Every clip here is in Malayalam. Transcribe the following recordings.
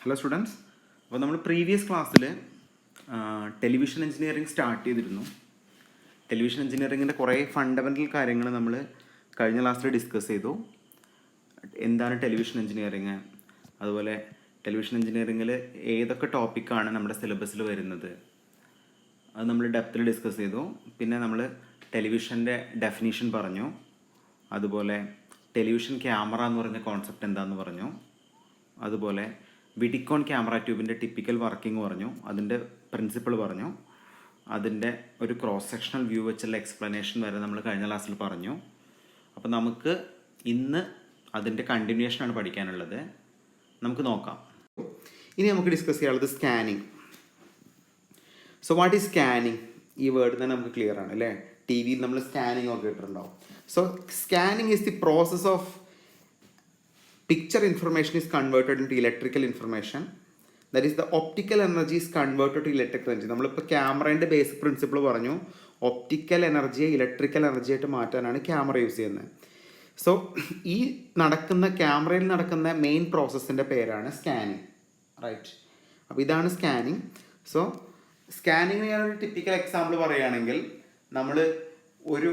Hello students. അപ്പോൾ നമ്മൾ പ്രീവിയസ് ക്ലാസ്സിൽ ടെലിവിഷൻ എഞ്ചിനീയറിംഗ് സ്റ്റാർട്ട് ചെയ്തിരുന്നു. ടെലിവിഷൻ എഞ്ചിനീയറിങ്ങിൻ്റെ കുറേ ഫണ്ടമെൻ്റൽ കാര്യങ്ങൾ നമ്മൾ കഴിഞ്ഞ ക്ലാസ്സിൽ ഡിസ്കസ് ചെയ്തു. എന്താണ് ടെലിവിഷൻ എഞ്ചിനീയറിങ്, അതുപോലെ ടെലിവിഷൻ എഞ്ചിനീയറിങ്ങിൽ ഏതൊക്കെ ടോപ്പിക്കാണ് നമ്മുടെ സിലബസിൽ വരുന്നത്, അത് നമ്മൾ ഡെപ്തിൽ ഡിസ്കസ് ചെയ്തു. പിന്നെ നമ്മൾ ടെലിവിഷൻ്റെ ഡെഫിനീഷൻ പറഞ്ഞു, അതുപോലെ ടെലിവിഷൻ ക്യാമറ എന്ന് പറഞ്ഞ കോൺസെപ്റ്റ് എന്താണെന്ന് പറഞ്ഞു, അതുപോലെ വിഡിക്കോൺ ക്യാമറ ട്യൂബിൻ്റെ ടിപ്പിക്കൽ വർക്കിംഗ് പറഞ്ഞു, അതിൻ്റെ പ്രിൻസിപ്പിൾ പറഞ്ഞു, അതിൻ്റെ ഒരു ക്രോസ് സെക്ഷണൽ വ്യൂ വെച്ചുള്ള എക്സ്പ്ലനേഷൻ വരെ നമ്മൾ കഴിഞ്ഞ ക്ലാസ്സിൽ പറഞ്ഞു. അപ്പോൾ നമുക്ക് ഇന്ന് അതിൻ്റെ കണ്ടിന്യൂഷനാണ് പഠിക്കാനുള്ളത്. നമുക്ക് നോക്കാം. ഇനി നമുക്ക് ഡിസ്കസ് ചെയ്യാനുള്ളത് scanning. So what is scanning? ഈ വേർഡ് തന്നെ നമുക്ക് ക്ലിയർ ആണ് അല്ലേ? ടി വിയിൽ നമ്മൾ സ്കാനിങ് ഒക്കെ ഇട്ടിട്ടുണ്ടാവും. So scanning is the process of picture information is converted into electrical information. That is, the optical energy is converted to electrical energy. നമ്മളിപ്പോൾ ക്യാമറേൻ്റെ ബേസിക് പ്രിൻസിപ്പിൾ പറഞ്ഞു, ഒപ്റ്റിക്കൽ എനർജിയെ ഇലക്ട്രിക്കൽ എനർജി ആയിട്ട് മാറ്റാനാണ് ക്യാമറ യൂസ് ചെയ്യുന്നത്. സോ ഈ ക്യാമറയിൽ നടക്കുന്ന മെയിൻ പ്രോസസ്സിൻ്റെ പേരാണ് സ്കാനിങ്, റൈറ്റ്? അപ്പോൾ ഇതാണ് സ്കാനിങ്. സോ സ്കാനിങ്ങിന് ഞാനൊരു ടിപ്പിക്കൽ എക്സാമ്പിൾ പറയുകയാണെങ്കിൽ, നമ്മൾ ഒരു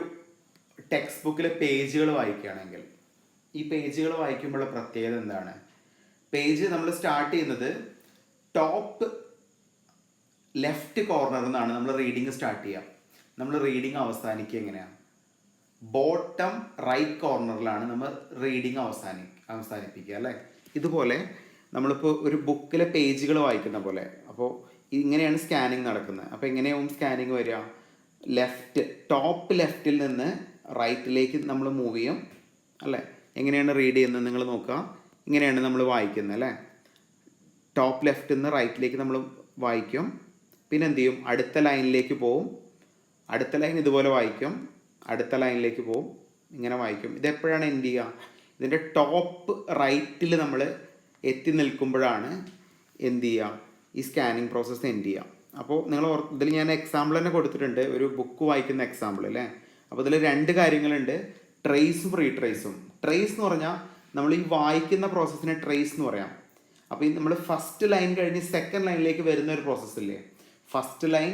ടെക്സ്റ്റ് ബുക്കിലെ പേജുകൾ വായിക്കുകയാണെങ്കിൽ, ഈ പേജുകൾ വായിക്കുമ്പോഴുള്ള പ്രത്യേകത എന്താണ്? പേജ് നമ്മൾ സ്റ്റാർട്ട് ചെയ്യുന്നത് ടോപ്പ് ലെഫ്റ്റ് കോർണറിൽ നിന്നാണ് നമ്മൾ റീഡിങ് സ്റ്റാർട്ട് ചെയ്യുക. നമ്മൾ റീഡിങ് അവസാനിക്കുക എങ്ങനെയാണ്? ബോട്ടം റൈറ്റ് കോർണറിലാണ് നമ്മൾ റീഡിങ് അവസാനിപ്പിക്കുക അല്ലേ? ഇതുപോലെ നമ്മളിപ്പോൾ ഒരു ബുക്കിലെ പേജുകൾ വായിക്കുന്ന പോലെ. അപ്പോൾ ഇങ്ങനെയാണ് സ്കാനിങ് നടക്കുന്നത്. അപ്പോൾ എങ്ങനെയാവും സ്കാനിങ് വരിക? ടോപ്പ് ലെഫ്റ്റിൽ നിന്ന് റൈറ്റിലേക്ക് നമ്മൾ മൂവ് ചെയ്യും അല്ലേ? എങ്ങനെയാണ് റീഡ് ചെയ്യുന്നത് നിങ്ങൾ നോക്കുക. ഇങ്ങനെയാണ് നമ്മൾ വായിക്കുന്നത് അല്ലേ? ടോപ്പ് ലെഫ്റ്റിൽ നിന്ന് റൈറ്റിലേക്ക് നമ്മൾ വായിക്കും. പിന്നെ എന്ത് ചെയ്യും? അടുത്ത ലൈനിലേക്ക് പോവും. അടുത്ത ലൈൻ ഇതുപോലെ വായിക്കും. അടുത്ത ലൈനിലേക്ക് പോവും. ഇങ്ങനെ വായിക്കും. ഇതെപ്പോഴാണ് എൻഡ് ചെയ്യുക? ഇതിൻ്റെ ടോപ്പ് റൈറ്റിൽ നമ്മൾ എത്തി നിൽക്കുമ്പോഴാണ് എന്ത് ചെയ്യുക? ഈ സ്കാനിങ് പ്രോസസ്സ് എൻഡ് ചെയ്യുക. അപ്പോൾ നിങ്ങൾ ഇതിൽ ഞാൻ എക്സാമ്പിൾ തന്നെ കൊടുത്തിട്ടുണ്ട്, ഒരു ബുക്ക് വായിക്കുന്ന എക്സാമ്പിൾ അല്ലേ? അപ്പോൾ ഇതിൽ രണ്ട് കാര്യങ്ങളുണ്ട്, ട്രേസും റീട്രേസും. ട്രേസ് എന്ന് പറഞ്ഞാൽ നമ്മൾ ഈ വായിക്കുന്ന പ്രോസസ്സിനെ ട്രേസ് എന്ന് പറയാം. അപ്പോൾ ഈ നമ്മൾ ഫസ്റ്റ് ലൈൻ കഴിഞ്ഞ് സെക്കൻഡ് ലൈനിലേക്ക് വരുന്ന ഒരു പ്രോസസ്സില്ലേ? ഫസ്റ്റ് ലൈൻ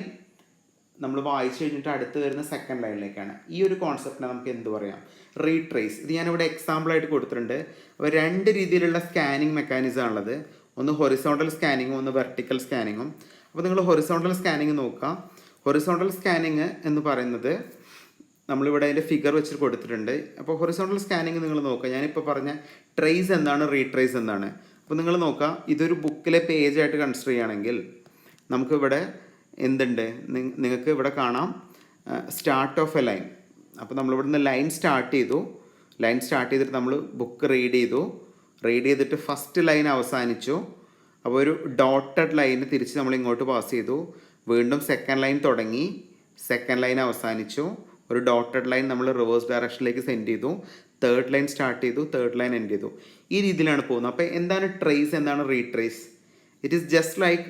നമ്മൾ വായിച്ചു കഴിഞ്ഞിട്ട് അടുത്ത് വരുന്ന സെക്കൻഡ് ലൈനിലേക്കാണ്. ഈ ഒരു കോൺസെപ്റ്റിനെ നമുക്ക് എന്ത് പറയാം? റീട്രേസ്. ഇത് ഞാനിവിടെ എക്സാമ്പിളായിട്ട് കൊടുത്തിട്ടുണ്ട്. അപ്പോൾ രണ്ട് രീതിയിലുള്ള സ്കാനിങ് മെക്കാനിസം ആണുള്ളത്. ഒന്ന് ഹൊറിസോണ്ടൽ സ്കാനിങ്ങും ഒന്ന് വെർട്ടിക്കൽ സ്കാനിങ്ങും. അപ്പോൾ നിങ്ങൾ ഹൊറിസോണ്ടൽ സ്കാനിങ് നോക്കുക. ഹൊറിസോണ്ടൽ സ്കാനിങ് എന്ന് പറയുന്നത് നമ്മളിവിടെ അതിൻ്റെ ഫിഗർ വെച്ചിട്ട് കൊടുത്തിട്ടുണ്ട്. അപ്പോൾ ഹൊറിസോണ്ടൽ സ്കാനിങ് നിങ്ങൾ നോക്കുക. ഞാനിപ്പോൾ പറഞ്ഞ ട്രേസ് എന്താണ്, റീട്രേസ് എന്താണ്? അപ്പോൾ നിങ്ങൾ നോക്കുക, ഇതൊരു ബുക്കിലെ പേജായിട്ട് കൺസിഡർ ചെയ്യുകയാണെങ്കിൽ നമുക്കിവിടെ എന്തുണ്ട്? നിങ്ങൾക്ക് ഇവിടെ കാണാം സ്റ്റാർട്ട് ഓഫ് എ ലൈൻ. അപ്പോൾ നമ്മളിവിടുന്ന് ലൈൻ സ്റ്റാർട്ട് ചെയ്തിട്ട് നമ്മൾ ബുക്ക് റീഡ് ചെയ്തിട്ട് ഫസ്റ്റ് ലൈൻ അവസാനിച്ചു. അപ്പോൾ ഒരു ഡോട്ടഡ് ലൈന് തിരിച്ച് നമ്മൾ ഇങ്ങോട്ട് പാസ് ചെയ്തു. വീണ്ടും സെക്കൻഡ് ലൈൻ തുടങ്ങി, സെക്കൻഡ് ലൈൻ അവസാനിച്ചു. ഒരു ഡോട്ടഡ് ലൈൻ നമ്മൾ റിവേഴ്സ് ഡയറക്ഷനിലേക്ക് സെൻഡ് ചെയ്തു. തേർഡ് ലൈൻ സ്റ്റാർട്ട് ചെയ്തു, തേർഡ് ലൈൻ എൻഡ് ചെയ്തു. ഈ രീതിയിലാണ് പോകുന്നത്. അപ്പോൾ എന്താണ് ട്രേസ്, എന്താണ് retrace? It is just like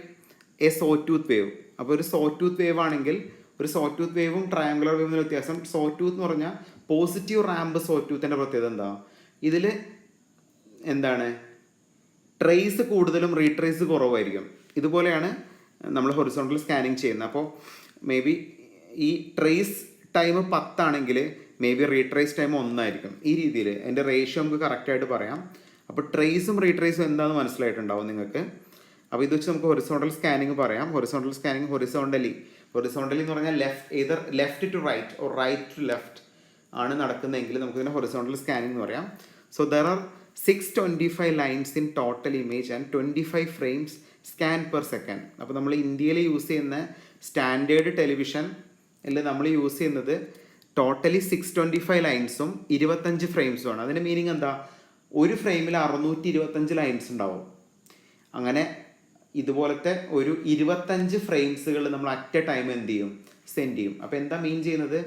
A so tooth wave. അപ്പോൾ ഒരു സോ ടൂത്ത് വേവ് ആണെങ്കിൽ, ഒരു സോ ടൂത്ത് വേവും ട്രയാങ്കുലർ വേവിൻ്റെ വ്യത്യാസം, സോ ടൂത്ത് എന്ന് പറഞ്ഞാൽ പോസിറ്റീവ് റാമ്പ് സോ ടൂത്തിൻ്റെ പ്രത്യേകത എന്താ? ഇതിൽ എന്താണ്? ട്രേസ് കൂടുതലും റീട്രേസ് കുറവായിരിക്കും. ഇതുപോലെയാണ് നമ്മൾ ഹൊറിസോണ്ടൽ സ്കാനിങ് ചെയ്യുന്നത്. അപ്പോൾ മേ ബി ഈ ട്രേസ് ടൈം 10 ആണെങ്കിൽ മേ ബി റീട്രേസ് ടൈം 1 ആയിരിക്കും. ഈ രീതിയിൽ അതിൻ്റെ റേഷ്യോ നമുക്ക് കറക്റ്റായിട്ട് പറയാം. അപ്പോൾ ട്രേസും റീട്രേസും എന്താണെന്ന് മനസ്സിലായിട്ടുണ്ടാവും നിങ്ങൾക്ക്. അപ്പോൾ ഇത് വെച്ച് നമുക്ക് ഹൊറിസോണ്ടൽ സ്കാനിങ് പറയാം. ഹൊറിസോണ്ടൽ സ്കാനിങ് ഹൊറിസോണ്ടലി എന്ന് പറഞ്ഞാൽ left to right or right to left ആണ് നടക്കുന്നതെങ്കിൽ നമുക്കിതിനെ ഹൊറിസോണ്ടൽ സ്കാനിങ് എന്ന് പറയാം. So there are 625 lines in total image and 25 frames scan per second. അപ്പോൾ നമ്മൾ ഇന്ത്യയിൽ യൂസ് ചെയ്യുന്ന സ്റ്റാൻഡേർഡ് ടെലിവിഷൻ നമ്മൾ യൂസ് ചെയ്യുന്നത് ടോട്ടലി 625 ലൈൻസും 25 ഫ്രെയിംസും ആണ്. അതിൻ്റെ മീനിങ് എന്താ? ഒരു ഫ്രെയിമിൽ 625 ലൈൻസ് ഉണ്ടാവും. അങ്ങനെ ഇതുപോലത്തെ ഒരു 25 ഫ്രെയിംസുകൾ നമ്മൾ അറ്റ് എ ടൈം എന്ത് ചെയ്യും? സെൻഡ് ചെയ്യും. അപ്പോൾ എന്താ മീൻ ചെയ്യുന്നത്?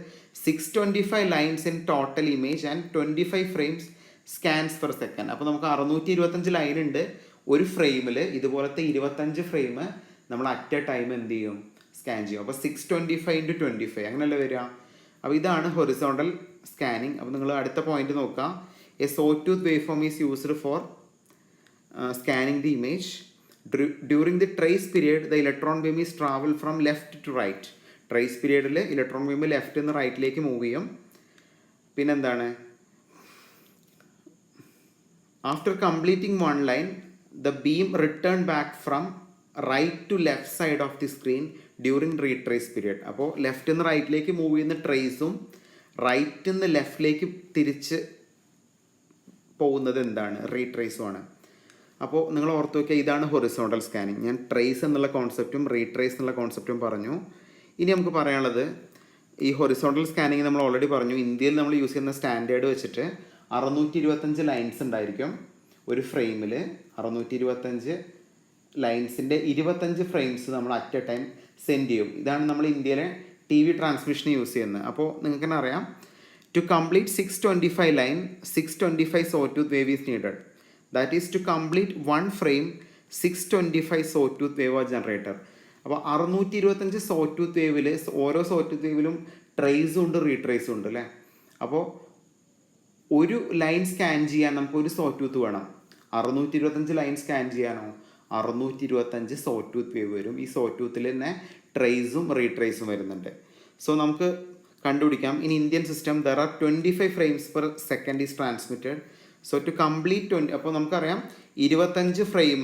625 lines in total image and 25 frames scans per second. അപ്പോൾ നമുക്ക് 625 ലൈൻ ഉണ്ട് ഒരു ഫ്രെയിമിൽ. ഇതുപോലത്തെ 25 ഫ്രെയിം നമ്മൾ അറ്റ് എ ടൈം എന്ത് ചെയ്യും? സ്കാൻ ചെയ്യും. അപ്പോൾ 625 × 25 അങ്ങനെയല്ലേ വരിക? അപ്പോൾ ഇതാണ് ഹൊറിസോണ്ടൽ സ്കാനിങ്. അപ്പോൾ നിങ്ങൾ അടുത്ത പോയിന്റ് നോക്കുക. A so tooth wave form is used for scanning the image During the trace period, the electron beam is travel from left to right. Trace പീരിയഡിൽ ഇലക്ട്രോൺ ബീം ലെഫ്റ്റ് നിന്ന് റൈറ്റിലേക്ക് മൂവ് ചെയ്യും. പിന്നെന്താണ്, after completing one line the beam return back from right to left side of the screen during retrace period. അപ്പോൾ ലെഫ്റ്റ് നിന്ന് റൈറ്റിലേക്ക് മൂവ് ചെയ്യുന്ന ട്രേസും റൈറ്റിൽ നിന്ന് ലെഫ്റ്റിലേക്ക് തിരിച്ച് പോകുന്നത് എന്താണ്, റീട്രേസും ആണ്. അപ്പോൾ നിങ്ങൾ ഓർത്ത് വയ്ക്കുക, ഇതാണ് ഹൊറിസോണ്ടൽ സ്കാനിങ്. ഞാൻ ട്രേസ് എന്നുള്ള കോൺസെപ്റ്റും റീട്രേസ് എന്നുള്ള കോൺസെപ്റ്റും പറഞ്ഞു. ഇനി നമുക്ക് പറയാനുള്ളത്, ഈ ഹൊറിസോണ്ടൽ സ്കാനിങ് നമ്മൾ ഓൾറെഡി പറഞ്ഞു, ഇന്ത്യയിൽ നമ്മൾ യൂസ് ചെയ്യുന്ന സ്റ്റാൻഡേർഡ് വെച്ചിട്ട് 625 ലൈൻസ് ഉണ്ടായിരിക്കും ഒരു ഫ്രെയിമിൽ. 625 ലൈൻസിൻ്റെ 25 ഫ്രെയിംസ് നമ്മൾ അറ്റ് എ ടൈം സെൻഡ് ചെയ്യും. ഇതാണ് നമ്മൾ ഇന്ത്യയിലെ TV ട്രാൻസ്മിഷൻ യൂസ് ചെയ്യുന്നത്. അപ്പോൾ നിങ്ങൾക്ക് തന്നെ അറിയാം, to complete 625 line 625 sawtooth wave is needed. That is to complete one frame 625 sawtooth wave are generated. അപ്പോൾ 625 sawtooth വേവിൽ ഓരോ sawtooth വേവിലും ട്രേസും ഉണ്ട് റീട്രേസും ഉണ്ട് അല്ലേ. അപ്പോൾ ഒരു ലൈൻ സ്കാൻ ചെയ്യാൻ നമുക്ക് ഒരു sawtooth വേണം. 625 ലൈൻ സ്കാൻ ചെയ്യാനോ 625 sawtooth വേവ് വരും. ഈ sawtoothൽ തന്നെ ട്രേസും റീട്രേസും വരുന്നുണ്ട്. സോ നമുക്ക് കണ്ടുപിടിക്കാം, in Indian system there are 25 frames per second is transmitted. So to complete 20, അപ്പോൾ നമുക്കറിയാം 25 ഫ്രെയിം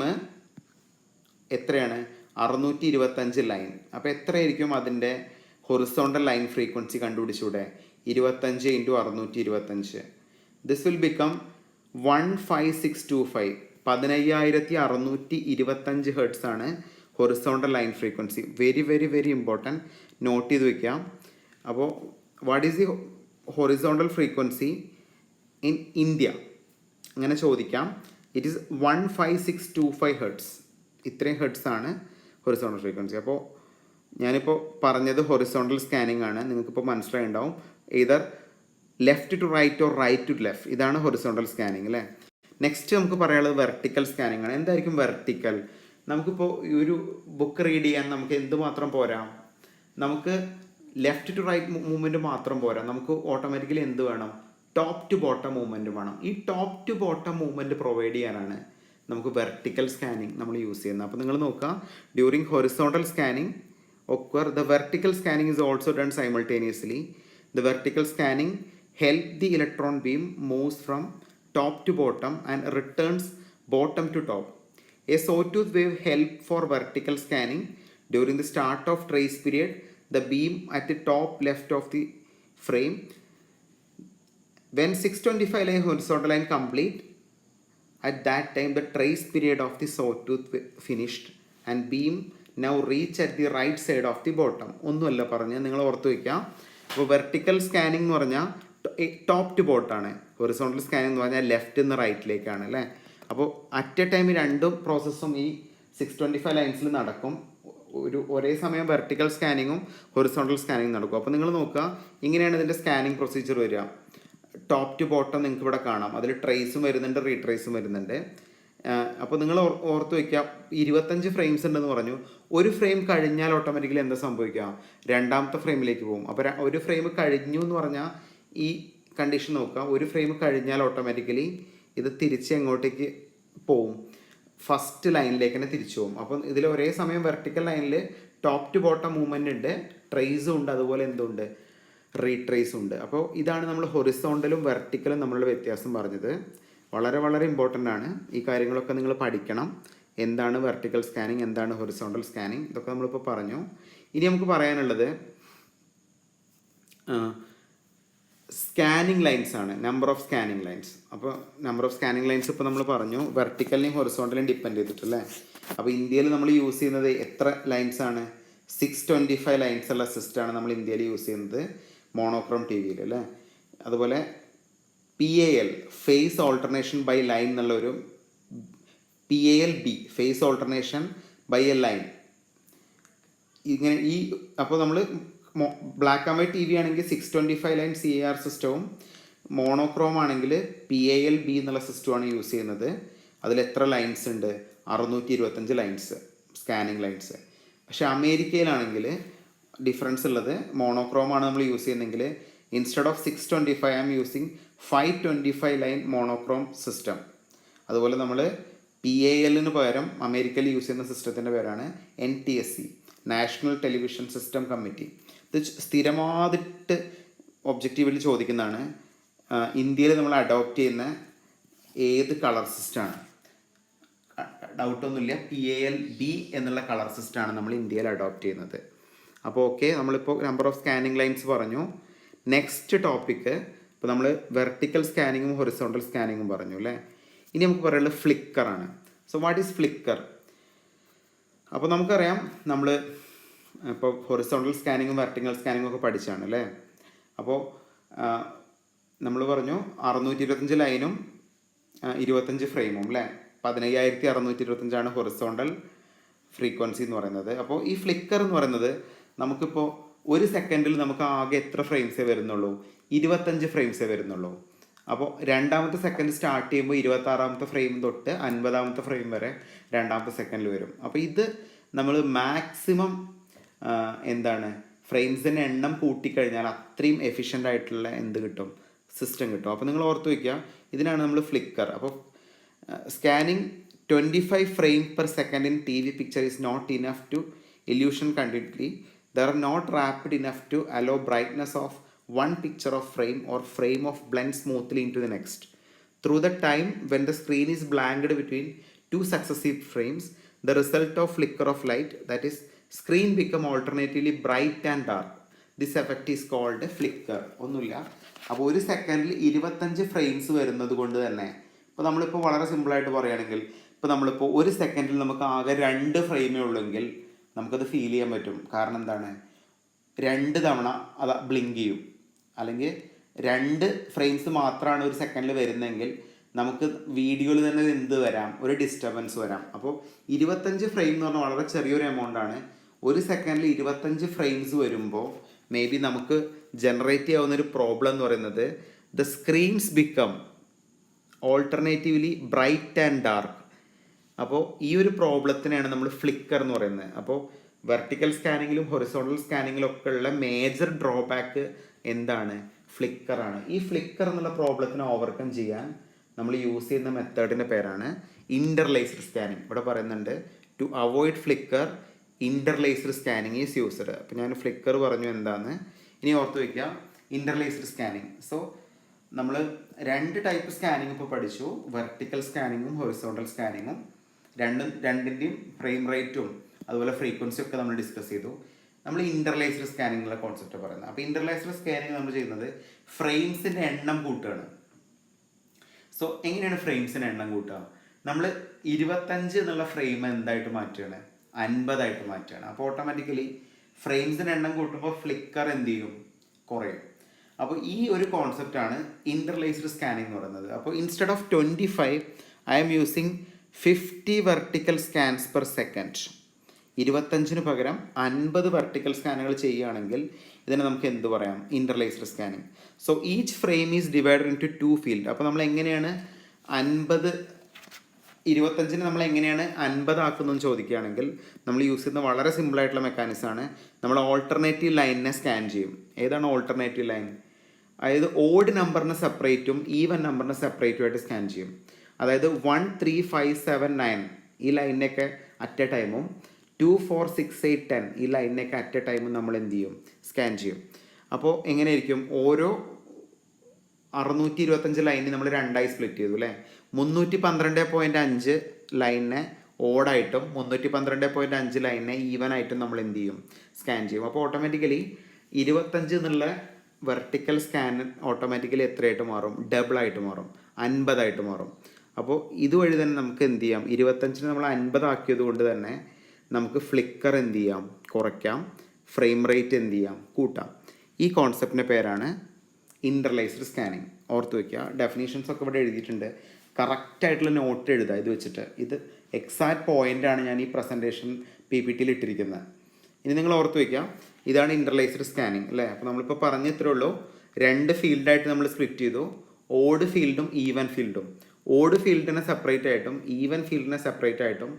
എത്രയാണ്, 625 ലൈൻ. അപ്പോൾ എത്രയായിരിക്കും അതിൻ്റെ ഹൊറിസോണ്ടൽ ലൈൻ ഫ്രീക്വൻസി കണ്ടുപിടിച്ചൂടെ, 25 × 625. ദിസ് വിൽ ബിക്കം 15625, 15625 ഹെർട്സ് ആണ് horizontal line frequency. Very very very important, note ചെയ്ത് വയ്ക്കാം. അപ്പോൾ what is the horizontal frequency in India അങ്ങനെ ചോദിക്കാം. It is 15625 hertz. ഇത്രയും ഹെർട്സ് ആണ് ഹൊറിസോണ്ടൽ ഫ്രീക്വൻസി. അപ്പോൾ ഞാനിപ്പോൾ പറഞ്ഞത് ഹൊറിസോണ്ടൽ സ്കാനിങ് ആണ്. നിങ്ങൾക്കിപ്പോൾ മനസ്സിലായിട്ടുണ്ടാവും, either left to right or right to left. ഇതാണ് ഹൊറിസോണ്ടൽ സ്കാനിങ് അല്ലേ. നെക്സ്റ്റ് നമുക്ക് പറയാനുള്ളത് വെർട്ടിക്കൽ സ്കാനിങ് ആണ്. എന്തായിരിക്കും വെർട്ടിക്കൽ? നമുക്കിപ്പോൾ ഈ ഒരു ബുക്ക് റീഡ് ചെയ്യാൻ നമുക്ക് എന്തുമാത്രം പോരാ, നമുക്ക് ലെഫ്റ്റ് ടു റൈറ്റ് മൂവ്മെൻറ്റ് മാത്രം പോരാ, നമുക്ക് ഓട്ടോമാറ്റിക്കലി എന്ത് വേണം, ടോപ്പ് ടു ബോട്ടം മൂവ്മെൻറ്റ് വേണം. ഈ top to bottom movement provide ചെയ്യാനാണ് നമുക്ക് വെർട്ടിക്കൽ സ്കാനിങ് നമ്മൾ യൂസ് ചെയ്യുന്നത്. അപ്പോൾ നിങ്ങൾ നോക്കുക, during horizontal scanning occur, the vertical scanning is also done simultaneously. The vertical scanning help the electron beam moves from top to bottom and returns bottom to top. A sawtooth wave help for vertical scanning. During the start of trace period, the beam at the top left of the frame, when 625 line horizontal line complete, at that time the trace period of the sawtooth finished and beam now reach at the right side of the bottom. ഒന്നുമല്ല പറഞ്ഞ് നിങ്ങൾ ഓർത്ത് വയ്ക്കാം. അപ്പോൾ വെർട്ടിക്കൽ സ്കാനിങ് എന്ന് പറഞ്ഞാൽ ടോപ്പ് ടു ബോട്ടാണ്. ഹൊറിസോണ്ടൽ സ്കാനിങ് എന്ന് പറഞ്ഞാൽ ലെഫ്റ്റ് നിന്ന് റൈറ്റിലേക്കാണ് അല്ലേ. അപ്പോൾ അറ്റ് എ ടൈം രണ്ടും പ്രോസസ്സും ഈ 625 ലൈൻസിൽ നടക്കും. ഒരേ സമയം വെർട്ടിക്കൽ സ്കാനിങ്ങും ഹൊറിസോണ്ടൽ സ്കാനിങ്ങും നടക്കും. അപ്പോൾ നിങ്ങൾ നോക്കുക, ഇങ്ങനെയാണ് ഇതിൻ്റെ സ്കാനിങ് പ്രൊസീജിയർ വരിക. ടോപ്പ് ടു ബോട്ടം നിങ്ങൾക്ക് ഇവിടെ കാണാം, അതിൽ ട്രേസും വരുന്നുണ്ട് റീട്രേസും വരുന്നുണ്ട്. അപ്പോൾ നിങ്ങൾ ഓർത്ത് വയ്ക്കുക, 25 ഫ്രെയിംസ് ഉണ്ടെന്ന് പറഞ്ഞു. ഒരു ഫ്രെയിം കഴിഞ്ഞാൽ ഓട്ടോമാറ്റിക്കലി എന്താ സംഭവിക്കുക, രണ്ടാമത്തെ ഫ്രെയിമിലേക്ക് പോകും. അപ്പോൾ ഒരു ഫ്രെയിം കഴിഞ്ഞു എന്ന് പറഞ്ഞാൽ ഈ കണ്ടീഷൻ നോക്കുക, ഒരു ഫ്രെയിം കഴിഞ്ഞാൽ ഓട്ടോമാറ്റിക്കലി ഇത് തിരിച്ച് എങ്ങോട്ടേക്ക് പോവും, ഫസ്റ്റ് ലൈനിലേക്ക് തന്നെ തിരിച്ചു പോകും. അപ്പം ഇതിൽ ഒരേ സമയം വെർട്ടിക്കൽ ലൈനിൽ ടോപ്പ് ടു ബോട്ടം മൂവ്മെൻ്റ് ഉണ്ട്, ട്രേസും ഉണ്ട്, അതുപോലെ എന്തുണ്ട്, റീട്രേസും ഉണ്ട്. അപ്പോൾ ഇതാണ് നമ്മൾ ഹൊറിസോണ്ടലും വെർട്ടിക്കലും നമ്മളുടെ വ്യത്യാസം പറഞ്ഞത്. വളരെ വളരെ ഇമ്പോർട്ടൻ്റ് ആണ്. ഈ കാര്യങ്ങളൊക്കെ നിങ്ങൾ പഠിക്കണം. എന്താണ് വെർട്ടിക്കൽ സ്കാനിങ്, എന്താണ് ഹൊറിസോണ്ടൽ സ്കാനിങ്, ഇതൊക്കെ നമ്മളിപ്പോൾ പറഞ്ഞു. ഇനി നമുക്ക് പറയാനുള്ളത് സ്കാനിങ് ലൈൻസ് ആണ്, നമ്പർ ഓഫ് സ്കാനിങ് ലൈൻസ്. അപ്പോൾ നമ്പർ ഓഫ് സ്കാനിങ് ലൈൻസ് ഇപ്പോൾ നമ്മൾ പറഞ്ഞു വെർട്ടിക്കലിനെയും ഹൊറിസോണ്ടലിനെയും ഡിപ്പെൻഡ് ചെയ്തിട്ടല്ലേ. അപ്പോൾ ഇന്ത്യയിൽ നമ്മൾ യൂസ് ചെയ്യുന്നത് എത്ര ലൈൻസ് ആണ്, 625 ലൈൻസ് ഉള്ള സിസ്റ്റമാണ് നമ്മൾ ഇന്ത്യയിൽ യൂസ് ചെയ്യുന്നത് മോണോക്രോം TV-യിൽ അല്ലേ. അതുപോലെ PAL phase alternation by line എന്നുള്ളൊരു PALB phase alternation by a line. ഇങ്ങനെ ഈ അപ്പോൾ നമ്മൾ ബ്ലാക്ക് ആൻഡ് വൈറ്റ് TV ആണെങ്കിൽ 625 ലൈൻ CAR സിസ്റ്റവും, മോണോക്രോം ആണെങ്കിൽ PALB എന്നുള്ള സിസ്റ്റമാണ് യൂസ് ചെയ്യുന്നത്. അതിൽ എത്ര ലൈൻസ് ഉണ്ട്, 625 ലൈൻസ്, സ്കാനിങ് ലൈൻസ്. പക്ഷെ അമേരിക്കയിലാണെങ്കിൽ ഡിഫറൻസ് ഉള്ളത്, മോണോക്രോം ആണ് നമ്മൾ യൂസ് ചെയ്യുന്നതെങ്കിൽ instead of 625 I am using 525 line monochrome system. അതുപോലെ നമ്മൾ PAL പകരം അമേരിക്കയിൽ യൂസ് ചെയ്യുന്ന സിസ്റ്റത്തിൻ്റെ പേരാണ് NTSC, national television system committee. ഇത് സ്ഥിരമായിട്ട് ഒബ്ജക്റ്റീവിൽ ചോദിക്കുന്നതാണ്. ഇന്ത്യയിൽ നമ്മൾ അഡോപ്റ്റ് ചെയ്യുന്ന ഏത് കളർ സിസ്റ്റമാണ്? ഡൗട്ടൊന്നുമില്ല, PAL-B എന്നുള്ള കളർ സിസ്റ്റമാണ് നമ്മൾ ഇന്ത്യയിൽ അഡോപ്റ്റ് ചെയ്യുന്നത്. അപ്പോൾ ഓക്കെ, നമ്മളിപ്പോൾ നമ്പർ ഓഫ് സ്കാനിങ് ലൈൻസ് പറഞ്ഞു. നെക്സ്റ്റ് ടോപ്പിക്ക് ഇപ്പോൾ നമ്മൾ വെർട്ടിക്കൽ സ്കാനിങ്ങും ഹൊറിസോണ്ടൽ സ്കാനിങ്ങും പറഞ്ഞു അല്ലേ. ഇനി നമുക്ക് പറയുന്നത് ഫ്ലിക്കറാണ്. So what is flicker? അപ്പോൾ നമുക്കറിയാം, നമ്മൾ ഇപ്പോൾ ഹൊറിസോണ്ടൽ സ്കാനിങ്ങും വെർട്ടിക്കൽ സ്കാനിങ്ങും ഒക്കെ പഠിച്ചാണ് അല്ലേ. അപ്പോൾ നമ്മൾ പറഞ്ഞു 625 ലൈനും 25 ഫ്രെയിമും അല്ലേ. 15625 ഹൊറിസോണ്ടൽ ഫ്രീക്വൻസി എന്ന് പറയുന്നത്. അപ്പോൾ ഈ ഫ്ലിക്കർ എന്ന് പറയുന്നത് നമുക്കിപ്പോൾ ഒരു സെക്കൻഡിൽ നമുക്ക് ആകെ എത്ര ഫ്രെയിംസേ വരുന്നുള്ളൂ? 25 ഫ്രെയിംസേ വരുന്നുള്ളൂ. അപ്പോൾ രണ്ടാമത്തെ സെക്കൻഡ് സ്റ്റാർട്ട് ചെയ്യുമ്പോൾ 26ാമത്തെ ഫ്രെയിം തൊട്ട് 50ാമത്തെ ഫ്രെയിം വരെ രണ്ടാമത്തെ സെക്കൻഡിൽ വരും. അപ്പോൾ ഇത് നമ്മൾ മാക്സിമം എന്താണ് ഫ്രെയിംസിൻ്റെ എണ്ണം കൂട്ടിക്കഴിഞ്ഞാൽ അത്രയും എഫിഷ്യൻ്റ് ആയിട്ടുള്ള എന്ത് കിട്ടും? സിസ്റ്റം കിട്ടും. അപ്പോൾ നിങ്ങൾ ഓർത്ത് വയ്ക്കുക, ഇതിനാണ് നമ്മൾ ഫ്ലിക്കർ. അപ്പോൾ scanning 25 frame per second in TV picture is not enough to illusion continuity. They are not rapid enough to allow brightness of one picture of frame or frame of blend smoothly into the next. Through the time when the screen is blanked between two successive frames, the result of flicker of light, that is, screen become alternatively bright and dark. This effect is called a flicker. ഒന്നുമില്ല, അപ്പോൾ ഒരു സെക്കൻഡിൽ 25 ഫ്രെയിംസ് വരുന്നത് കൊണ്ട് തന്നെ ഇപ്പോൾ നമ്മളിപ്പോൾ വളരെ സിമ്പിളായിട്ട് പറയുകയാണെങ്കിൽ, ഇപ്പോൾ നമ്മളിപ്പോൾ ഒരു സെക്കൻഡിൽ നമുക്ക് ആകെ 2 ഫ്രെയിമേ ഉള്ളെങ്കിൽ നമുക്കത് ഫീൽ ചെയ്യാൻ പറ്റും. കാരണം എന്താണ്? 2 തവണ അത് ബ്ലിങ്ക് ചെയ്യും. അല്ലെങ്കിൽ 2 ഫ്രെയിംസ് മാത്രമാണ് ഒരു സെക്കൻഡിൽ വരുന്നതെങ്കിൽ നമുക്ക് വീഡിയോയിൽ തന്നെ എന്ത് വരാം? ഒരു ഡിസ്റ്റർബൻസ് വരാം. അപ്പോൾ 25 ഫ്രെയിം എന്ന് പറഞ്ഞാൽ വളരെ ചെറിയൊരു എമൗണ്ട് ആണ്. ഒരു സെക്കൻഡിൽ 25 ഫ്രെയിംസ് വരുമ്പോൾ മേ ബി നമുക്ക് ജനറേറ്റ് ചെയ്യാവുന്നൊരു പ്രോബ്ലം എന്ന് പറയുന്നത് the screens become alternatively bright and dark. അപ്പോൾ ഈ ഒരു പ്രോബ്ലത്തിനെയാണ് നമ്മൾ ഫ്ലിക്കർ എന്ന് പറയുന്നത്. അപ്പോൾ വെർട്ടിക്കൽ സ്കാനിങ്ങിലും ഹൊറിസോണ്ടൽ സ്കാനിങ്ങിലും ഒക്കെ ഉള്ള മേജർ ഡ്രോബാക്ക് എന്താണ്? ഫ്ലിക്കറാണ്. ഈ ഫ്ലിക്കർ എന്നുള്ള പ്രോബ്ലത്തിനെ ഓവർകം ചെയ്യാൻ നമ്മൾ യൂസ് ചെയ്യുന്ന മെത്തേഡിൻ്റെ പേരാണ് ഇൻ്റർലേസ്ഡ് സ്കാനിങ്. ഇവിടെ പറയുന്നുണ്ട് to avoid flicker interlaced scanning is used. അപ്പോൾ ഞാൻ ഫ്ലിക്കർ പറഞ്ഞു എന്താന്ന്. ഇനി ഓർത്ത് വയ്ക്കുക, ഇൻ്റർലേസ്ഡ് സ്കാനിങ്. സോ നമ്മൾ 2 ടൈപ്പ് സ്കാനിങ് ഇപ്പോൾ പഠിച്ചു, വെർട്ടിക്കൽ സ്കാനിങ്ങും ഹൊറിസോണ്ടൽ സ്കാനിങ്ങും. രണ്ടിൻ്റെയും ഫ്രെയിം റേറ്റും അതുപോലെ ഫ്രീക്വൻസി ഒക്കെ നമ്മൾ ഡിസ്കസ് ചെയ്തു. നമ്മൾ ഇൻ്റർലേസ്ഡ് സ്കാനിങ്ങിലുള്ള കോൺസെപ്റ്റ് പറയുന്നത്. അപ്പോൾ ഇൻ്റർലേസ്ഡ് സ്കാനിങ് നമ്മൾ ചെയ്യുന്നത് ഫ്രെയിംസിൻ്റെ എണ്ണം കൂട്ടുകയാണ്. സോ എങ്ങനെയാണ് ഫ്രെയിംസിൻ്റെ എണ്ണം കൂട്ടുക? നമ്മൾ 25 എന്നുള്ള ഫ്രെയിം എന്തായിട്ട് മാറ്റുകയാണ്? 50 ആയിട്ട് മാറ്റുകയാണ്. അപ്പോൾ ഓട്ടോമാറ്റിക്കലി ഫ്രെയിംസിൻ്റെ എണ്ണം കൂട്ടുമ്പോൾ ഫ്ലിക്കർ എന്ത് ചെയ്യും? കുറയും. അപ്പോൾ ഈ ഒരു കോൺസെപ്റ്റാണ് ഇൻ്റർലേസ്ഡ് സ്കാനിങ് എന്ന് പറയുന്നത്. അപ്പോൾ instead of 25 I am using 50 vertical scans per second. 25 പകരം 50 വെർട്ടിക്കൽ സ്കാനുകൾ ചെയ്യുകയാണെങ്കിൽ ഇതിനെ നമുക്ക് എന്ത് പറയാം? Interlaced scanning. So each frame is divided in to 2 field. അപ്പോൾ നമ്മൾ എങ്ങനെയാണ് 25 നമ്മൾ എങ്ങനെയാണ് 50 ആക്കുന്നതെന്ന് ചോദിക്കുകയാണെങ്കിൽ നമ്മൾ യൂസ് ചെയ്യുന്ന വളരെ സിമ്പിളായിട്ടുള്ള മെക്കാനിസമാണ്. നമ്മൾ ഓൾട്ടർനേറ്റീവ് ലൈനിനെ സ്കാൻ ചെയ്യും. ഏതാണ് ഓൾട്ടർനേറ്റീവ് ലൈൻ? അതായത് ഓഡ് നമ്പറിനെ സെപ്പറേറ്റും ഈവൻ നമ്പറിനെ സെപ്പറേറ്റും ആയിട്ട് സ്കാൻ ചെയ്യും. അതായത് 1 3 5 7 9 ഈ ലൈനിനൊക്കെ അറ്റ് എ ടൈമും 2 4 6 8 10 ഈ ലൈനിനൊക്കെ അറ്റ് എ ടൈമും നമ്മൾ എന്ത് ചെയ്യും? സ്കാൻ ചെയ്യും. അപ്പോൾ എങ്ങനെയായിരിക്കും? ഓരോ 625 ലൈനിന് നമ്മൾ 2ആയി സ്പ്ലിറ്റ് ചെയ്തു അല്ലേ. 312.5 ലൈനിനെ ഓടായിട്ടും 312.5 ലൈനിനെ ഈവൻ ആയിട്ടും നമ്മൾ എന്ത് ചെയ്യും? സ്കാൻ ചെയ്യും. അപ്പോൾ ഓട്ടോമാറ്റിക്കലി 25 എന്നുള്ള വെർട്ടിക്കൽ സ്കാൻ ഓട്ടോമാറ്റിക്കലി എത്രയായിട്ട് മാറും? ഡബിളായിട്ട് മാറും, 50 ആയിട്ട് മാറും. അപ്പോൾ ഇതുവഴി തന്നെ നമുക്ക് എന്ത് ചെയ്യാം? 25 നമ്മൾ 50 ആക്കിയത് കൊണ്ട് തന്നെ നമുക്ക് ഫ്ലിക്കർ എന്ത് ചെയ്യാം? കുറയ്ക്കാം. ഫ്രെയിം റേറ്റ് എന്ത് ചെയ്യാം? കൂട്ടാം. ഈ കോൺസെപ്റ്റിൻ്റെ പേരാണ് ഇൻ്റർലേസ്ഡ് സ്കാനിങ്. ഓർത്ത് വയ്ക്കുക. ഡെഫിനേഷൻസ് ഒക്കെ ഇവിടെ എഴുതിയിട്ടുണ്ട്. കറക്റ്റായിട്ടുള്ള നോട്ട് എഴുതുക ഇത് വെച്ചിട്ട്. ഇത് എക്സാക്റ്റ് പോയിൻ്റാണ് ഞാൻ ഈ പ്രസൻറ്റേഷൻ PPTയിൽ ഇട്ടിരിക്കുന്നത്. ഇനി നിങ്ങൾ ഓർത്ത് വയ്ക്കുക, ഇതാണ് ഇൻ്റർലേസ്ഡ് സ്കാനിങ് അല്ലേ. അപ്പോൾ നമ്മളിപ്പോൾ പറഞ്ഞ ഇത്രേ ഉള്ളൂ. 2 ഫീൽഡായിട്ട് നമ്മൾ സ്പ്ലിറ്റ് ചെയ്തു, ഓഡ് ഫീൽഡും ഈവൻ ഫീൽഡും. ഓഡ് ഫീൽഡിനെ സെപ്പറേറ്റ് ആയിട്ടും ഈവൻ ഫീൽഡിനെ സെപ്പറേറ്റ് ആയിട്ടും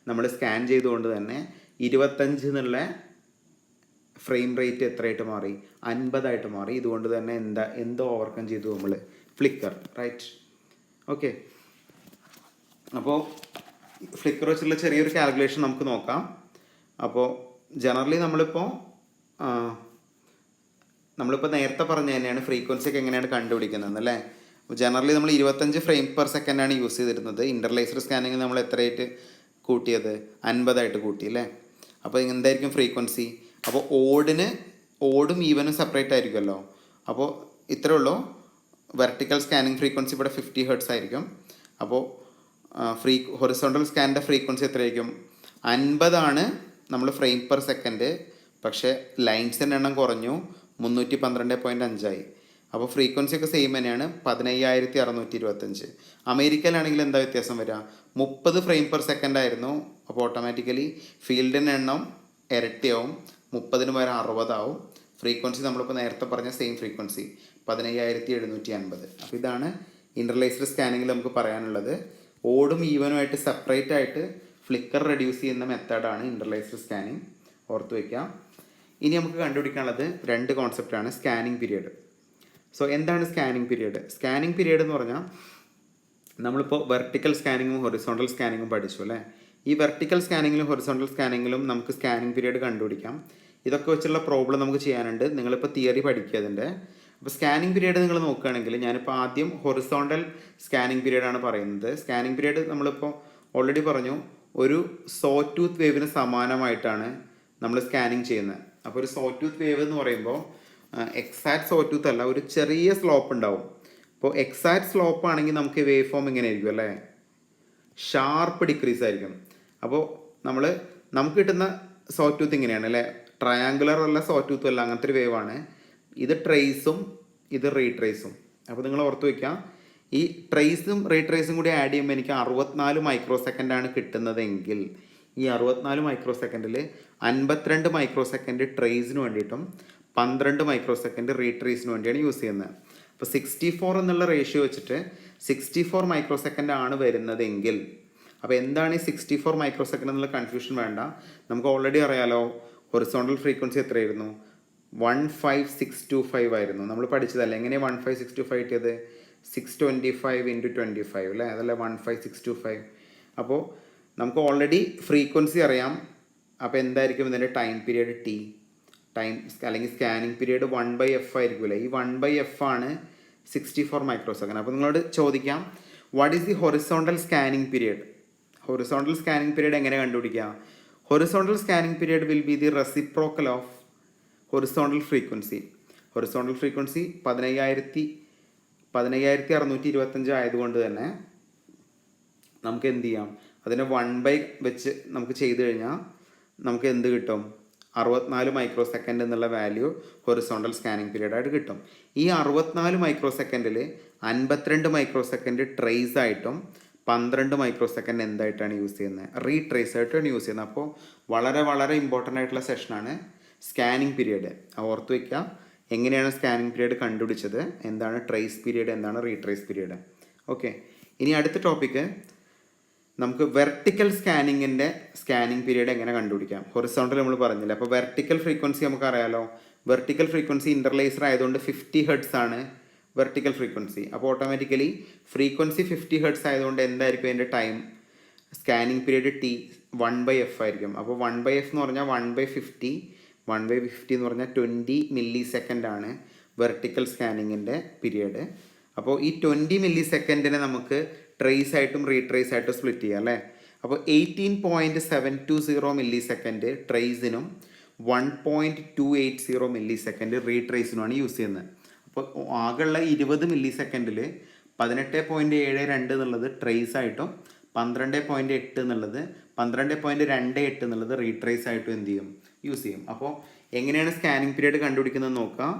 നമ്മൾ സ്കാൻ ചെയ്തുകൊണ്ട് തന്നെ 25 എന്നുള്ള ഫ്രെയിം റേറ്റ് എത്രയായിട്ട് മാറി? 50 ആയിട്ട് മാറി. ഇതുകൊണ്ട് തന്നെ എന്ത് ഓവർകം ചെയ്തു? നമ്മൾ ഫ്ലിക്കർ, റൈറ്റ്. ഓക്കെ. അപ്പോൾ ഫ്ലിക്കർ വെച്ചുള്ള ചെറിയൊരു കാൽക്കുലേഷൻ നമുക്ക് നോക്കാം. അപ്പോൾ ജനറലി നമ്മളിപ്പോൾ നേരത്തെ പറഞ്ഞ തന്നെയാണ് ഫ്രീക്വൻസി ഒക്കെ എങ്ങനെയാണ് കണ്ടുപിടിക്കുന്നത് അല്ലേ. അപ്പോൾ ജനറലി നമ്മൾ 25 ഫ്രെയിം പെർ സെക്കൻഡാണ് യൂസ് ചെയ്തിരുന്നത്. ഇൻ്റർലേസ്ഡ് സ്കാനിങ്ങിൽ നമ്മൾ എത്രയായിട്ട് കൂട്ടിയത്? 50 കൂട്ടി അല്ലേ. അപ്പോൾ എന്തായിരിക്കും ഫ്രീക്വൻസി? അപ്പോൾ ഓടും ഈവനും സെപ്പറേറ്റ് ആയിരിക്കുമല്ലോ. അപ്പോൾ ഇത്രേ ഉള്ളൂ. വെർട്ടിക്കൽ സ്കാനിങ് ഫ്രീക്വൻസി ഇവിടെ 50 ഹെർട്സ് ആയിരിക്കും. അപ്പോൾ ഹൊറിസോണ്ടൽ സ്കാനിൻ്റെ ഫ്രീക്വൻസി എത്രയായിരിക്കും? 50 നമ്മൾ ഫ്രെയിം പെർ സെക്കൻഡ്. പക്ഷേ ലൈൻസിൻ്റെ എണ്ണം കുറഞ്ഞു, 312.5 അപ്പോൾ ഫ്രീക്വൻസി ഒക്കെ സെയിം തന്നെയാണ്, 15,625. അമേരിക്കയിലാണെങ്കിൽ എന്താ വ്യത്യാസം വരിക? 30 ഫ്രെയിം പെർ സെക്കൻഡ് ആയിരുന്നു. അപ്പോൾ ഓട്ടോമാറ്റിക്കലി ഫീൽഡിൻ്റെ എണ്ണം ഇരട്ടിയാവും, 30 പകരം 60 ഫ്രീക്വൻസി നമ്മളിപ്പോൾ നേരത്തെ പറഞ്ഞ സെയിം ഫ്രീക്വൻസി 15,750. അപ്പോൾ ഇതാണ് ഇൻ്റർലേസ്ഡ് സ്കാനിങ്ങിൽ നമുക്ക് പറയാനുള്ളത്. ഓടും ഈവനുമായിട്ട് സെപ്പറേറ്റ് ആയിട്ട് ഫ്ലിക്കർ റെഡ്യൂസ് ചെയ്യുന്ന മെത്തേഡാണ് ഇൻ്റർലേസ്ഡ് സ്കാനിങ്. ഓർത്ത് വയ്ക്കാം. ഇനി നമുക്ക് കണ്ടുപിടിക്കാനുള്ളത് 2 കോൺസെപ്റ്റാണ്. Scanning period. സോ എന്താണ് സ്കാനിങ് പീരിയഡ്? സ്കാനിങ് പീരിയഡ് എന്ന് പറഞ്ഞാൽ നമ്മളിപ്പോൾ വെർട്ടിക്കൽ സ്കാനിങ്ങും ഹൊറിസോണ്ടൽ സ്കാനിങ്ങും പഠിച്ചു അല്ലേ. ഈ വെർട്ടിക്കൽ സ്കാനിങ്ങിലും ഹൊറിസോണ്ടൽ സ്കാനിങ്ങിലും നമുക്ക് സ്കാനിങ് പീരിയഡ് കണ്ടുപിടിക്കാം. ഇതൊക്കെ വെച്ചുള്ള പ്രോബ്ലം നമുക്ക് ചെയ്യാനുണ്ട്. നിങ്ങളിപ്പോൾ തിയറി പഠിക്കുക അതിൻ്റെ. അപ്പോൾ സ്കാനിങ് പീരിയഡ് നിങ്ങൾ നോക്കുകയാണെങ്കിൽ ഞാനിപ്പോൾ ആദ്യം ഹൊറിസോണ്ടൽ സ്കാനിങ് പീരിയഡാണ് പറയുന്നത്. സ്കാനിങ് പീരിയഡ് നമ്മളിപ്പോൾ ഓൾറെഡി പറഞ്ഞു, ഒരു സോ ടൂത്ത് വേവിന് സമാനമായിട്ടാണ് നമ്മൾ സ്കാനിങ് ചെയ്യുന്നത്. അപ്പോൾ ഒരു സോ ടൂത്ത് വേവ് എന്ന് പറയുമ്പോൾ എക്സാക്ട് സോ ടൂത്ത് അല്ല, ഒരു ചെറിയ സ്ലോപ്പ് ഉണ്ടാവും. അപ്പോൾ എക്സാക്ട് സ്ലോപ്പ് ആണെങ്കിൽ നമുക്ക് വേവ് ഫോം ഇങ്ങനെ ആയിരിക്കും അല്ലേ, ഷാർപ്പ് ഡിക്രീസ് ആയിരിക്കും. അപ്പോൾ നമുക്ക് കിട്ടുന്ന സോ ടൂത്ത് ഇങ്ങനെയാണ് അല്ലേ, ട്രയാങ്കുലർ അല്ല സോ ടൂത്തും അല്ല, അങ്ങനത്തെ ഒരു വേവാണ്. ഇത് ട്രേസും ഇത് റീട്രേസും. അപ്പോൾ നിങ്ങൾ ഓർത്ത് വയ്ക്കാം, ഈ ട്രേസും റീട്രേസും കൂടി ആഡ് ചെയ്യുമ്പോൾ എനിക്ക് 64 മൈക്രോ സെക്കൻഡാണ് കിട്ടുന്നതെങ്കിൽ ഈ 64 മൈക്രോ സെക്കൻഡിൽ 52 മൈക്രോ സെക്കൻഡ് ട്രേസിന് വേണ്ടിയിട്ടും 12 മൈക്രോ സെക്കൻഡ് റീട്രേസിന് വേണ്ടിയാണ് യൂസ് ചെയ്യുന്നത്. അപ്പോൾ 64 എന്നുള്ള റേഷ്യോ വെച്ചിട്ട് 64 മൈക്രോ സെക്കൻഡ് ആണ് വരുന്നതെങ്കിൽ, അപ്പോൾ എന്താണ് ഈ 64 മൈക്രോ സെക്കൻഡ് എന്നുള്ള കൺഫ്യൂഷൻ വേണ്ട. നമുക്ക് ഓൾറെഡി അറിയാലോ ഹൊറിസോണ്ടൽ ഫ്രീക്വൻസി എത്രയായിരുന്നു? 15625 ആയിരുന്നു. നമ്മൾ പഠിച്ചതല്ലേ. എങ്ങനെയാണ് 15625 കിട്ടിയത്? 625 × 25 അല്ലേ, അതല്ലേ 15625. അപ്പോൾ നമുക്ക് ഓൾറെഡി ഫ്രീക്വൻസി അറിയാം. അപ്പോൾ എന്തായിരിക്കും ഇതിൻ്റെ ടൈം പീരിയഡ്? ടൈം അല്ലെങ്കിൽ സ്കാനിങ് പീരിയഡ് 1/f ആയിരിക്കുമല്ലേ. ഈ 1/f ആണ് 64 മൈക്രോ സെക്കൻഡ്. അപ്പോൾ നിങ്ങളോട് ചോദിക്കാം, what is the horizontal scanning period? Horizontal scanning period എങ്ങനെ കണ്ടുപിടിക്കുക? Horizontal scanning period will be the reciprocal of horizontal frequency. Horizontal frequency 15,625 ആയതുകൊണ്ട് തന്നെ നമുക്ക് എന്ത് ചെയ്യാം, അതിനെ 1/, വെച്ച് നമുക്ക് ചെയ്ത് കഴിഞ്ഞാൽ നമുക്ക് എന്ത് കിട്ടും? 64 മൈക്രോ സെക്കൻഡ് എന്നുള്ള വാല്യൂ ഹൊറിസോണ്ടൽ സ്കാനിങ് പീരിയഡായിട്ട് കിട്ടും. ഈ 64 മൈക്രോ സെക്കൻഡിൽ 52 മൈക്രോ സെക്കൻഡ് ട്രേസ് ആയിട്ടും 12 മൈക്രോ സെക്കൻഡ് എന്തായിട്ടാണ് യൂസ് ചെയ്യുന്നത്? റീട്രേസ് ആയിട്ടാണ് യൂസ് ചെയ്യുന്നത്. അപ്പോൾ വളരെ വളരെ ഇമ്പോർട്ടൻ്റ് ആയിട്ടുള്ള സെഷനാണ് സ്കാനിങ് പീരിയഡ്. ഓർത്ത് വയ്ക്കുക, എങ്ങനെയാണ് സ്കാനിങ് പീരിയഡ് കണ്ടുപിടിച്ചത്, എന്താണ് ട്രേസ് പീരിയഡ്, എന്താണ് റീട്രേസ് പീരിയഡ്. ഓക്കെ, ഇനി അടുത്ത ടോപ്പിക്ക് നമുക്ക് വെർട്ടിക്കൽ സ്കാനിങ്ങിൻ്റെ സ്കാനിങ് പീരിയഡ് എങ്ങനെ കണ്ടുപിടിക്കാം. ഹൊറിസോണ്ടൽ നമ്മൾ പറഞ്ഞില്ല. അപ്പോൾ വെർട്ടിക്കൽ ഫ്രീക്വൻസി നമുക്കറിയാലോ. വെർട്ടിക്കൽ ഫ്രീക്വൻസി ഇൻ്റർലേസർ ആയതുകൊണ്ട് 50 ഹെർട്സ് ആണ് വെർട്ടിക്കൽ ഫ്രീക്വൻസി. അപ്പോൾ ഓട്ടോമാറ്റിക്കലി ഫ്രീക്വൻസി 50 ഹെർട്സ് ആയതുകൊണ്ട് എന്തായിരിക്കും അതിൻ്റെ ടൈം? സ്കാനിങ് പീരിയഡ് 1/f ആയിരിക്കും. അപ്പോൾ 1/f എന്ന് പറഞ്ഞാൽ 1/50 എന്ന് പറഞ്ഞാൽ 20 മില്ലി സെക്കൻഡ് ആണ് വെർട്ടിക്കൽ സ്കാനിങ്ങിൻ്റെ പീരിയഡ്. അപ്പോൾ ഈ 20 മില്ലി സെക്കൻഡിനെ നമുക്ക് ട്രേസ് ആയിട്ടും റീട്രേസ് ആയിട്ടും സ്പ്ലിറ്റ് ചെയ്യാം അല്ലേ. അപ്പോൾ 18.720 മില്ലി സെക്കൻഡ് ട്രേസിനും 1.280 മില്ലി സെക്കൻഡ് റീട്രേസിനുമാണ് യൂസ് ചെയ്യുന്നത്. അപ്പോൾ ആകെയുള്ള 20 മില്ലി സെക്കൻഡിൽ 18.72 എന്നുള്ളത് ട്രേസ് ആയിട്ടും 12.8 എന്നുള്ളത് 12.28 എന്നുള്ളത് റീട്രേസ് ആയിട്ടും എന്ത് ചെയ്യും? യൂസ് ചെയ്യും. അപ്പോൾ എങ്ങനെയാണ് സ്കാനിങ് പീരിയഡ് കണ്ടുപിടിക്കുന്നത് നോക്കാം.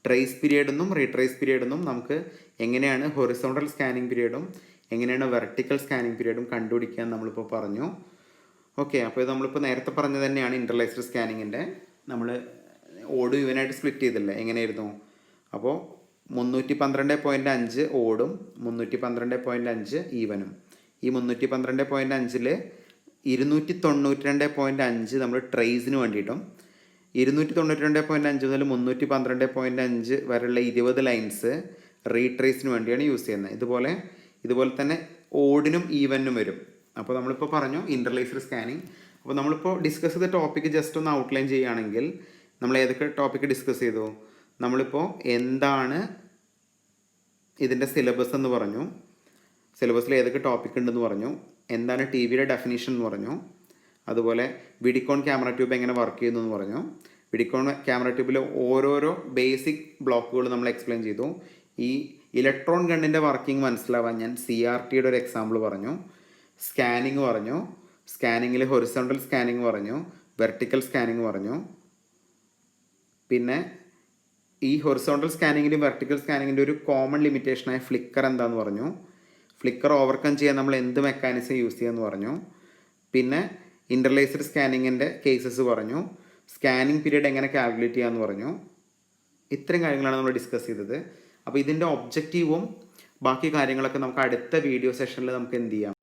ട്രേസ് പീരിയഡെന്നും റീട്രേസ് പീരിയഡെന്നും നമുക്ക് എങ്ങനെയാണ് ഹൊറിസോണ്ടൽ സ്കാനിങ് പീരിയഡും എങ്ങനെയാണ് വെർട്ടിക്കൽ സ്കാനിങ് പീരിയഡും കണ്ടുപിടിക്കാൻ നമ്മളിപ്പോൾ പറഞ്ഞു. ഓക്കെ, അപ്പോൾ ഇത് നമ്മളിപ്പോൾ നേരത്തെ പറഞ്ഞത് തന്നെയാണ് ഇൻ്റർലേസ്ഡ് സ്കാനിങ്ങിൻ്റെ. നമ്മൾ ഓടും ഇവനായിട്ട് സ്പ്ലിറ്റ് ചെയ്തില്ലേ, എങ്ങനെയായിരുന്നു? അപ്പോൾ 312.5 ഓടും 312.5 ഈവനും. ഈ 312.5 292.5 നമ്മൾ ട്രേസിന് വേണ്ടിയിട്ടും 292.5 മുതൽ 312.5 വരെയുള്ള 20 ലൈൻസ് റീട്രേസിന് വേണ്ടിയാണ് യൂസ് ചെയ്യുന്നത്. ഇതുപോലെ തന്നെ ഓഡിനും ഈവനും വരും. അപ്പോൾ നമ്മളിപ്പോൾ പറഞ്ഞു ഇൻ്റർലേസ്ഡ് സ്കാനിങ്. അപ്പോൾ നമ്മളിപ്പോൾ ഡിസ്കസ് ചെയ്ത ടോപ്പിക്ക് ജസ്റ്റ് ഒന്ന് ഔട്ട്ലൈൻ ചെയ്യുകയാണെങ്കിൽ നമ്മൾ ഏതൊക്കെ ടോപ്പിക്ക് ഡിസ്കസ് ചെയ്തു? നമ്മളിപ്പോൾ എന്താണ് ഇതിൻ്റെ സിലബസ് എന്ന് പറഞ്ഞു, സിലബസിൽ ഏതൊക്കെ ടോപ്പിക് ഉണ്ടെന്ന് പറഞ്ഞു, എന്താണ് ടി വിയുടെ ഡെഫിനേഷൻ എന്ന് പറഞ്ഞു, അതുപോലെ വിഡിക്കോൺ ക്യാമറ ട്യൂബ് എങ്ങനെ വർക്ക് ചെയ്യുന്നു എന്ന് പറഞ്ഞു. വിഡിക്കോൺ ക്യാമറ ട്യൂബിൽ ഓരോരോ ബേസിക് ബ്ലോക്കുകൾ നമ്മൾ എക്സ്പ്ലെയിൻ ചെയ്തു. ഈ ഇലക്ട്രോൺ ഗണ്ണിൻ്റെ വർക്കിംഗ് മനസ്സിലാവാൻ ഞാൻ CRTയുടെ ഒരു എക്സാമ്പിൾ പറഞ്ഞു. സ്കാനിങ് പറഞ്ഞു, സ്കാനിങ്ങിൽ ഹൊറിസോണ്ടൽ സ്കാനിങ് പറഞ്ഞു, വെർട്ടിക്കൽ സ്കാനിങ് പറഞ്ഞു. പിന്നെ ഈ ഹൊറിസോണ്ടൽ സ്കാനിങ്ങിൻ്റെയും വെർട്ടിക്കൽ സ്കാനിങ്ങിൻ്റെ ഒരു കോമൺ ലിമിറ്റേഷനായ ഫ്ലിക്കർ എന്താണെന്ന് പറഞ്ഞു. ഫ്ലിക്കർ ഓവർകം ചെയ്യാൻ നമ്മൾ എന്ത് മെക്കാനിസം യൂസ് ചെയ്യാമെന്ന് പറഞ്ഞു. പിന്നെ ഇൻ്റർലേസ്ഡ് സ്കാനിങ്ങിൻ്റെ കേസസ് പറഞ്ഞു. സ്കാനിങ് പീരീഡ് എങ്ങനെ കാൽക്കുലേറ്റ് ചെയ്യാമെന്ന് പറഞ്ഞു. ഇത്രയും കാര്യങ്ങളാണ് നമ്മൾ ഡിസ്കസ് ചെയ്തത്. അപ്പോൾ ഇതിൻ്റെ ഒബ്ജക്റ്റീവും ബാക്കി കാര്യങ്ങളൊക്കെ നമുക്ക് അടുത്ത വീഡിയോ സെഷനിൽ നമുക്ക് എന്ത് ചെയ്യാം,